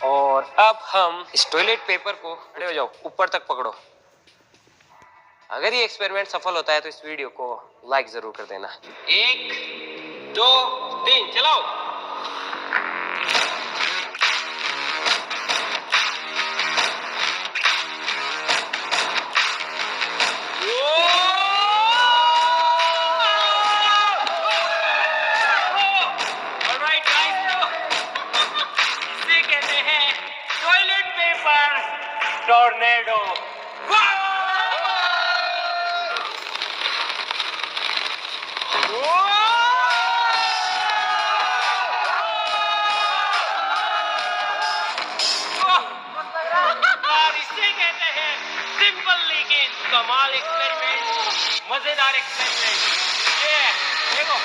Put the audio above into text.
और अब हम इस टॉयलेट पेपर को, खड़े हो जाओ, ऊपर तक पकड़ो। अगर ये एक्सपेरिमेंट सफल होता है तो इस वीडियो को लाइक जरूर कर देना। 1 2 3 चलाओ। ऑलराइट गाइस, इसे कहते हैं टॉयलेट पेपर टॉर्नेडो। और इसे कहते हैं सिंपल लेकिन कमाल एक्सपेरिमेंट, मजेदार एक्सपेरिमेंट। ये देखो।